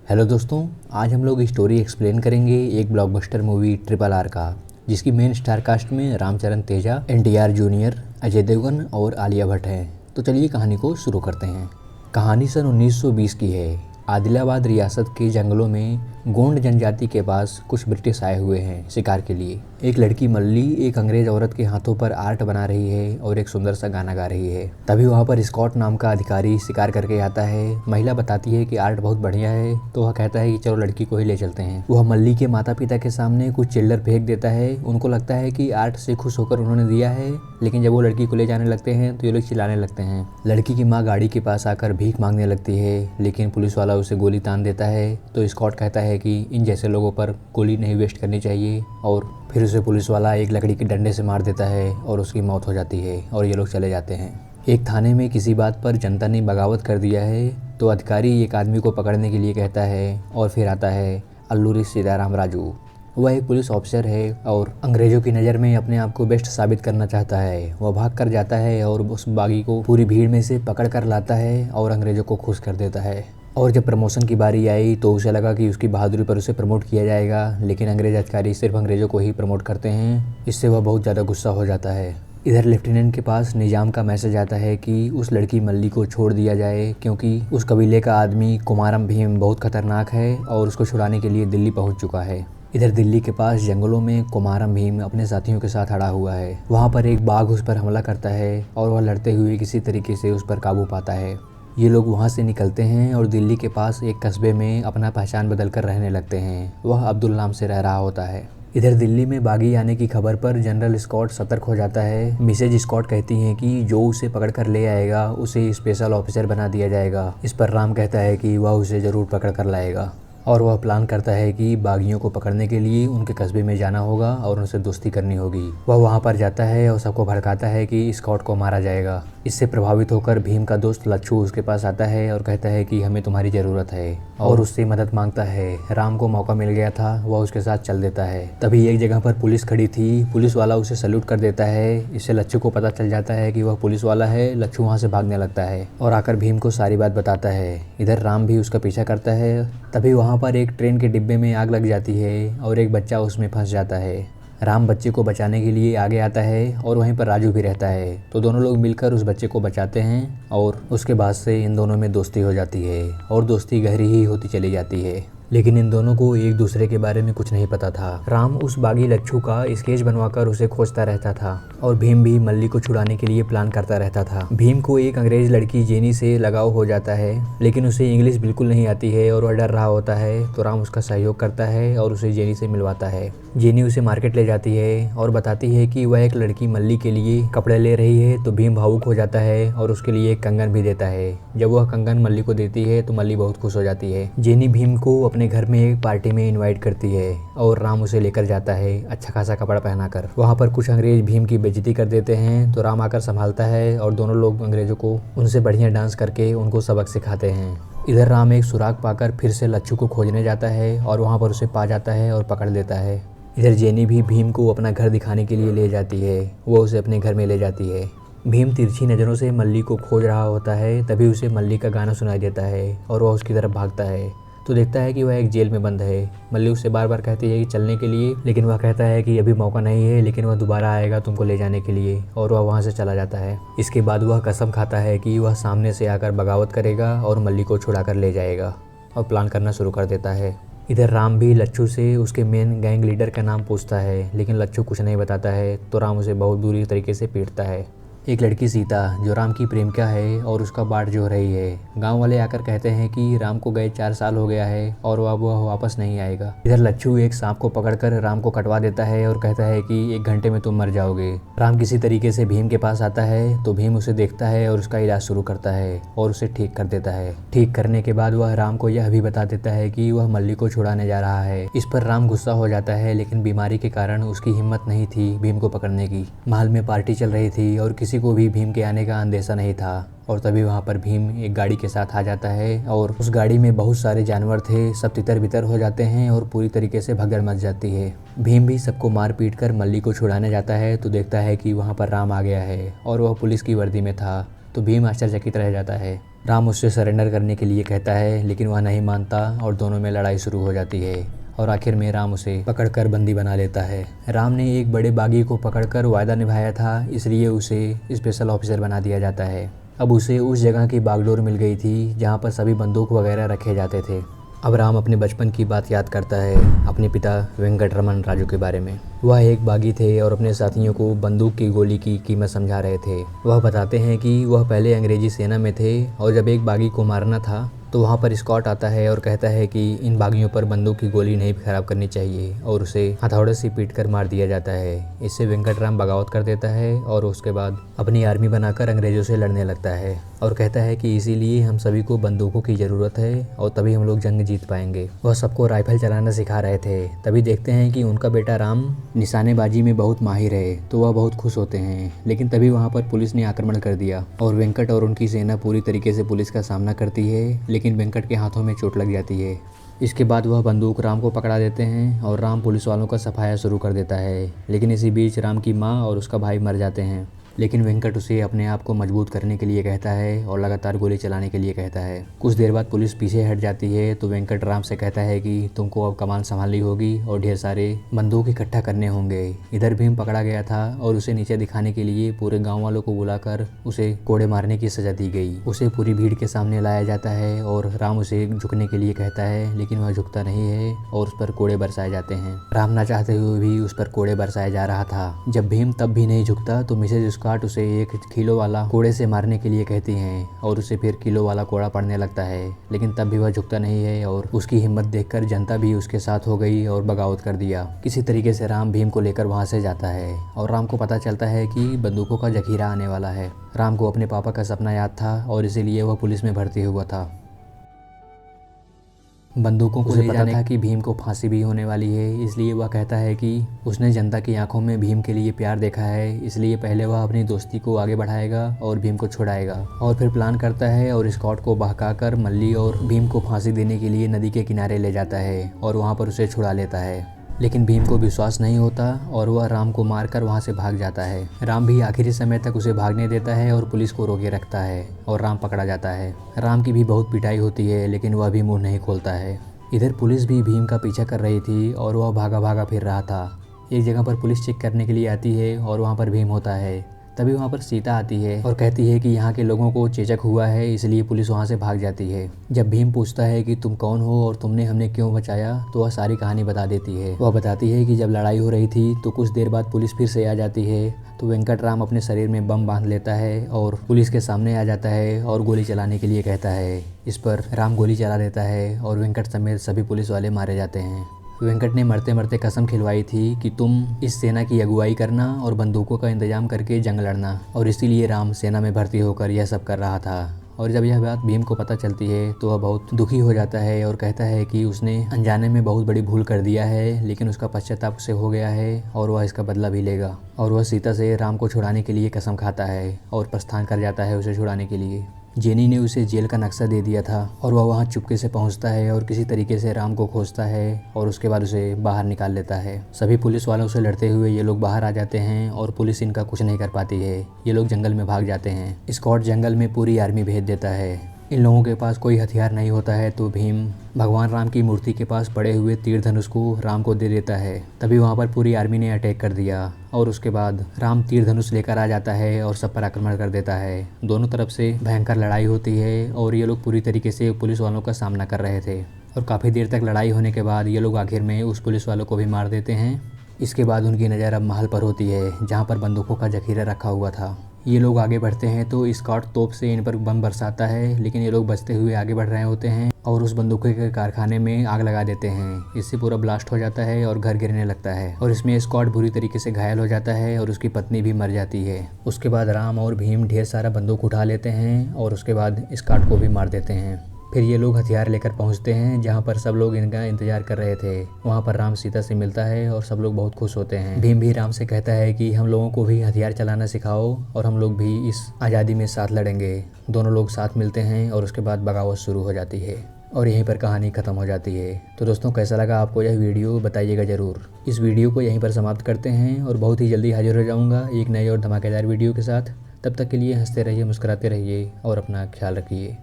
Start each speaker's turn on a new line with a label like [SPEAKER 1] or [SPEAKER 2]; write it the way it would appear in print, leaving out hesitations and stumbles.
[SPEAKER 1] Hello दोस्तों, आज हम लोग स्टोरी एक्सप्लेन करेंगे एक ब्लॉकबस्टर मूवी ट्रिपल आर का, जिसकी मेन स्टार कास्ट में रामचरण तेजा, एनटीआर जूनियर, अजय देवगन और आलिया भट्ट हैं। तो चलिए कहानी को शुरू करते हैं। कहानी सन 1920 की है। आदिलाबाद रियासत के जंगलों में गोंड जनजाति के पास कुछ ब्रिटिश आए हुए हैं शिकार के लिए। एक लड़की मल्ली एक अंग्रेज औरत के हाथों पर आर्ट बना रही है और एक सुंदर सा गाना गा रही है। तभी वहाँ पर स्कॉट नाम का अधिकारी शिकार करके आता है। महिला बताती है कि आर्ट बहुत बढ़िया है, तो वह कहता है कि चलो लड़की को ही ले चलते हैं। वह मल्ली के माता पिता के सामने कुछ चिल्लर फेंक देता है। उनको लगता है कि आर्ट से खुश होकर उन्होंने दिया है, लेकिन जब वो लड़की को ले जाने लगते हैं तो ये लोग चिल्लाने लगते हैं। लड़की की माँ गाड़ी के पास आकर भीख मांगने लगती है, लेकिन पुलिस वाला उसे गोली तान देता है। तो स्कॉट कहता है कि इन जैसे लोगों पर गोली नहीं वेस्ट करनी चाहिए, और फिर उसे पुलिस वाला एक लकड़ी के डंडे से मार देता है और उसकी मौत हो जाती है और ये लोग चले जाते हैं। एक थाने में किसी बात पर जनता ने बगावत कर दिया है, तो अधिकारी एक आदमी को पकड़ने के लिए कहता है और फिर आता है अल्लूरी सीताराम राजू। वह एक पुलिस ऑफिसर है और अंग्रेजों की नज़र में अपने आप को बेस्ट साबित करना चाहता है। वह भाग कर जाता है और उस बागी को पूरी भीड़ में से पकड़ कर लाता है और अंग्रेजों को खुश कर देता है। और जब प्रमोशन की बारी आई तो उसे लगा कि उसकी बहादुरी पर उसे प्रमोट किया जाएगा, लेकिन अंग्रेज अधिकारी सिर्फ अंग्रेजों को ही प्रमोट करते हैं। इससे वह बहुत ज़्यादा गुस्सा हो जाता है। इधर लेफ्टिनेंट के पास निजाम का मैसेज आता है कि उस लड़की मल्ली को छोड़ दिया जाए, क्योंकि उस कबीले का आदमी कुमारम भीम बहुत खतरनाक है और उसको छुड़ाने के लिए दिल्ली पहुंच चुका है। इधर दिल्ली के पास जंगलों में कुमारम भीम अपने साथियों के साथ अड़ा हुआ है। वहाँ पर एक बाघ उस पर हमला करता है और वह लड़ते हुए किसी तरीके से उस पर काबू पाता है। ये लोग वहाँ से निकलते हैं और दिल्ली के पास एक कस्बे में अपना पहचान बदल कर रहने लगते हैं। वह अब्दुल नाम से रह रहा होता है। इधर दिल्ली में बागी आने की खबर पर जनरल स्कॉट सतर्क हो जाता है। मिसेज स्कॉट कहती हैं कि जो उसे पकड़ कर ले आएगा उसे स्पेशल ऑफिसर बना दिया जाएगा। इस पर राम कहता है कि वह उसे ज़रूर पकड़ कर लाएगा और वह प्लान करता है कि बागियों को पकड़ने के लिए उनके कस्बे में जाना होगा और उनसे दोस्ती करनी होगी। वह वहाँ पर जाता है और सबको भड़काता है कि स्कॉट को मारा जाएगा। इससे प्रभावित होकर भीम का दोस्त लच्छू उसके पास आता है और कहता है कि हमें तुम्हारी ज़रूरत है और उससे मदद मांगता है। राम को मौका मिल गया था, वह उसके साथ चल देता है। तभी एक जगह पर पुलिस खड़ी थी। पुलिस वाला उसे सल्यूट कर देता है। इससे लच्छू को पता चल जाता है कि वह पुलिस वाला है। लच्छू वहाँ से भागने लगता है और आकर भीम को सारी बात बताता है। इधर राम भी उसका पीछा करता है। तभी वहाँ पर एक ट्रेन के डिब्बे में आग लग जाती है और एक बच्चा उसमें फंस जाता है। राम बच्चे को बचाने के लिए आगे आता है और वहीं पर राजू भी रहता है। तो दोनों लोग मिलकर उस बच्चे को बचाते हैं और उसके बाद से इन दोनों में दोस्ती हो जाती है और दोस्ती गहरी ही होती चली जाती है। लेकिन इन दोनों को एक दूसरे के बारे में कुछ नहीं पता था। राम उस बागी लच्छू का स्केच बनवाकर उसे खोजता रहता था और भीम भी मल्ली को छुड़ाने के लिए प्लान करता रहता था। भीम को एक अंग्रेज लड़की जेनी से लगाव हो जाता है, लेकिन उसे इंग्लिश बिल्कुल नहीं आती है और वह डर रहा होता है। तो राम उसका सहयोग करता है और उसे जेनी से मिलवाता है। जेनी उसे मार्केट ले जाती है और बताती है कि वह एक लड़की मल्ली के लिए कपड़े ले रही है। तो भीम भावुक हो जाता है और उसके लिए एक कंगन भी देता है। जब वह कंगन मल्ली को देती है तो मल्ली बहुत खुश हो जाती है। जेनी भीम को अपने घर में एक पार्टी में इनवाइट करती है और राम उसे लेकर जाता है अच्छा खासा कपड़ा पहनाकर। वहाँ पर कुछ अंग्रेज भीम की बेइज्जती कर देते हैं, तो राम आकर संभालता है और दोनों लोग अंग्रेजों को उनसे बढ़िया डांस करके उनको सबक सिखाते हैं। इधर राम एक सुराग पाकर फिर से लच्छू को खोजने जाता है और वहाँ पर उसे पा जाता है और पकड़ लेता है। इधर जेनी भी भीम को अपना घर दिखाने के लिए ले जाती है। वो उसे अपने घर में ले जाती है। भीम तिरछी नज़रों से मल्ली को खोज रहा होता है। तभी उसे मल्ली का गाना सुनाई देता है और वह उसकी तरफ भागता है। तो देखता है कि वह एक जेल में बंद है। मल्ली उससे बार बार कहती है कि चलने के लिए, लेकिन वह कहता है कि अभी मौका नहीं है, लेकिन वह दोबारा आएगा तुमको ले जाने के लिए, और वह वहाँ से चला जाता है। इसके बाद वह कसम खाता है कि वह सामने से आकर बगावत करेगा और मल्ली को छुड़ा कर ले जाएगा और प्लान करना शुरू कर देता है। इधर राम भी लच्छू से उसके मेन गैंग लीडर का नाम पूछता है, लेकिन लच्छू कुछ नहीं बताता है। तो राम उसे बहुत बुरी तरीके से पीटता है। एक लड़की सीता जो राम की प्रेमिका है और उसका बाट जो रही है, गांव वाले आकर कहते हैं कि राम को गए 4 साल हो गया है और अब वह वापस नहीं आएगा। इधर लच्छू एक सांप को पकड़कर राम को कटवा देता है और कहता है कि 1 घंटे में तुम मर जाओगे। राम किसी तरीके से भीम के पास आता है, तो भीम उसे देखता है और उसका इलाज शुरू करता है और उसे ठीक कर देता है। ठीक करने के बाद वह राम को यह भी बता देता है कि वह मल्ली को छुड़ाने जा रहा है। इस पर राम गुस्सा हो जाता है, लेकिन बीमारी के कारण उसकी हिम्मत नहीं थी भीम को पकड़ने की। महल में पार्टी चल रही थी और किसी को भी भीम के आने का अंदेशा नहीं था। और तभी वहाँ पर भीम एक गाड़ी के साथ आ जाता है और उस गाड़ी में बहुत सारे जानवर थे। सब तितर बितर हो जाते हैं और पूरी तरीके से भगदड़ मच जाती है। भीम भी सबको मार पीट कर मल्ली को छुड़ाने जाता है, तो देखता है कि वहाँ पर राम आ गया है और वह पुलिस की वर्दी में था। तो भीम आश्चर्यचकित रह जाता है। राम उससे सरेंडर करने के लिए कहता है, लेकिन वह नहीं मानता और दोनों में लड़ाई शुरू हो जाती है और आखिर में राम उसे पकड़कर बंदी बना लेता है। राम ने एक बड़े बागी को पकड़कर वायदा निभाया था, इसलिए उसे स्पेशल ऑफिसर बना दिया जाता है। अब उसे उस जगह की बागडोर मिल गई थी जहाँ पर सभी बंदूक वगैरह रखे जाते थे। अब राम अपने बचपन की बात याद करता है अपने पिता वेंकटरमन राजू के बारे में। वह एक बागी थे और अपने साथियों को बंदूक की गोली की कीमत समझा रहे थे। वह बताते हैं कि वह पहले अंग्रेजी सेना में थे और जब एक बागी को मारना था तो वहाँ पर स्कॉट आता है और कहता है कि इन बागियों पर बंदूक की गोली नहीं खराब करनी चाहिए और उसे हथौड़े से पीट कर मार दिया जाता है। इससे वेंकटराम बगावत कर देता है और उसके बाद अपनी आर्मी बनाकर अंग्रेजों से लड़ने लगता है और कहता है कि इसीलिए हम सभी को बंदूकों की ज़रूरत है और तभी हम लोग जंग जीत पाएंगे। वह सबको राइफल चलाना सिखा रहे थे। तभी देखते हैं कि उनका बेटा राम निशानेबाजी में बहुत माहिर है, तो वह बहुत खुश होते हैं। लेकिन तभी वहाँ पर पुलिस ने आक्रमण कर दिया और वेंकट और उनकी सेना पूरी तरीके से पुलिस का सामना करती है, लेकिन वेंकट के हाथों में चोट लग जाती है। इसके बाद वह बंदूक राम को पकड़ा देते हैं और राम पुलिस वालों का सफाया शुरू कर देता है। लेकिन इसी बीच राम की माँ और उसका भाई मर जाते हैं। लेकिन वेंकट उसे अपने आप को मजबूत करने के लिए कहता है और लगातार गोली चलाने के लिए कहता है। कुछ देर बाद पुलिस पीछे हट जाती है तो वेंकट राम से कहता है कि तुमको अब कमान संभालनी होगी और ढेर सारे बंदूक इकट्ठा करने होंगे। इधर भीम पकड़ा गया था और उसे नीचे दिखाने के लिए पूरे गाँव वालों को बुलाकर उसे कोड़े मारने की सजा दी गई। उसे पूरी भीड़ के सामने लाया जाता है और राम उसे झुकने के लिए कहता है, लेकिन वह झुकता नहीं है और उस पर कोड़े बरसाए जाते हैं। राम ना चाहते हुए भी उस पर कोड़े बरसाया जा रहा था। जब भीम तब भी नहीं झुकता तो मिसेज स्कॉट उसे एक किलो वाला कोड़े से मारने के लिए कहती हैं और उसे फिर किलो वाला कोड़ा पड़ने लगता है, लेकिन तब भी वह झुकता नहीं है और उसकी हिम्मत देखकर जनता भी उसके साथ हो गई और बगावत कर दिया। किसी तरीके से राम भीम को लेकर वहां से जाता है और राम को पता चलता है कि बंदूकों का जखीरा आने वाला है। राम को अपने पापा का सपना याद था और इसीलिए वह पुलिस में भर्ती हुआ था। बंदूकों को ले जाने था कि भीम को फांसी भी होने वाली है, इसलिए वह कहता है कि उसने जनता की आंखों में भीम के लिए प्यार देखा है, इसलिए पहले वह अपनी दोस्ती को आगे बढ़ाएगा और भीम को छुड़ाएगा। और फिर प्लान करता है और स्कॉट को बहकाकर मल्ली और भीम को फांसी देने के लिए नदी के किनारे ले जाता है और वहाँ पर उसे छुड़ा लेता है। लेकिन भीम को विश्वास नहीं होता और वह राम को मारकर वहां से भाग जाता है। राम भी आखिरी समय तक उसे भागने देता है और पुलिस को रोके रखता है और राम पकड़ा जाता है। राम की भी बहुत पिटाई होती है, लेकिन वह भी मुंह नहीं खोलता है। इधर पुलिस भी भीम का पीछा कर रही थी और वह भागा भागा फिर रहा था। एक जगह पर पुलिस चेक करने के लिए आती है और वहाँ पर भीम होता है। तभी वहाँ पर सीता आती है और कहती है कि यहाँ के लोगों को चेचक हुआ है, इसलिए पुलिस वहाँ से भाग जाती है। जब भीम पूछता है कि तुम कौन हो और तुमने हमें क्यों बचाया, तो वह सारी कहानी बता देती है। वह बताती है कि जब लड़ाई हो रही थी तो कुछ देर बाद पुलिस फिर से आ जाती है, तो वेंकटराम अपने शरीर में बम बांध लेता है और पुलिस के सामने आ जाता है और गोली चलाने के लिए कहता है। इस पर राम गोली चला देता है और वेंकट समेत सभी पुलिस वाले मारे जाते हैं। वेंकट ने मरते मरते कसम खिलवाई थी कि तुम इस सेना की अगुवाई करना और बंदूकों का इंतजाम करके जंग लड़ना, और इसीलिए राम सेना में भर्ती होकर यह सब कर रहा था। और जब यह बात भीम को पता चलती है तो वह बहुत दुखी हो जाता है और कहता है कि उसने अनजाने में बहुत बड़ी भूल कर दिया है, लेकिन उसका पश्चाताप उसे हो गया है और वह इसका बदला भी लेगा। और वह सीता से राम को छुड़ाने के लिए कसम खाता है और प्रस्थान कर जाता है उसे छुड़ाने के लिए। जेनी ने उसे जेल का नक्शा दे दिया था और वह वहाँ चुपके से पहुँचता है और किसी तरीके से राम को खोजता है और उसके बाद उसे बाहर निकाल लेता है। सभी पुलिस वालों से लड़ते हुए ये लोग बाहर आ जाते हैं और पुलिस इनका कुछ नहीं कर पाती है। ये लोग जंगल में भाग जाते हैं। स्कॉट जंगल में पूरी आर्मी भेज देता है। इन लोगों के पास कोई हथियार नहीं होता है, तो भीम भगवान राम की मूर्ति के पास पड़े हुए तीर धनुष को राम को दे देता है। तभी वहाँ पर पूरी आर्मी ने अटैक कर दिया और उसके बाद राम तीर धनुष लेकर आ जाता है और सब पर आक्रमण कर देता है। दोनों तरफ से भयंकर लड़ाई होती है और ये लोग पूरी तरीके से पुलिस वालों का सामना कर रहे थे। और काफ़ी देर तक लड़ाई होने के बाद ये लोग आखिर में उस पुलिस वालों को भी मार देते हैं। इसके बाद उनकी नज़र अब महल पर होती है जहाँ पर बंदूकों का जखीरा रखा हुआ था। ये लोग आगे बढ़ते हैं तो स्कॉट तोप से इन पर बम बरसाता है, लेकिन ये लोग बचते हुए आगे बढ़ रहे होते हैं और उस बंदूकों के कारखाने में आग लगा देते हैं। इससे पूरा ब्लास्ट हो जाता है और घर गिरने लगता है और इसमें स्कॉट बुरी तरीके से घायल हो जाता है और उसकी पत्नी भी मर जाती है। उसके बाद राम और भीम ढेर सारा बंदूक उठा लेते हैं और उसके बाद स्कॉट को भी मार देते हैं। फिर ये लोग हथियार लेकर पहुंचते हैं जहां पर सब लोग इनका इंतजार कर रहे थे। वहां पर राम सीता से मिलता है और सब लोग बहुत खुश होते हैं। भीम भी राम से कहता है कि हम लोगों को भी हथियार चलाना सिखाओ और हम लोग भी इस आज़ादी में साथ लड़ेंगे। दोनों लोग साथ मिलते हैं और उसके बाद बगावत शुरू हो जाती है और यहीं पर कहानी ख़त्म हो जाती है। तो दोस्तों, कैसा लगा आपको यह वीडियो, बताइएगा ज़रूर। इस वीडियो को यहीं पर समाप्त करते हैं और बहुत ही जल्दी हाजिर हो जाऊँगा एक नए और धमाकेदार वीडियो के साथ। तब तक के लिए हंसते रहिए, मुस्कुराते रहिए और अपना ख्याल रखिए।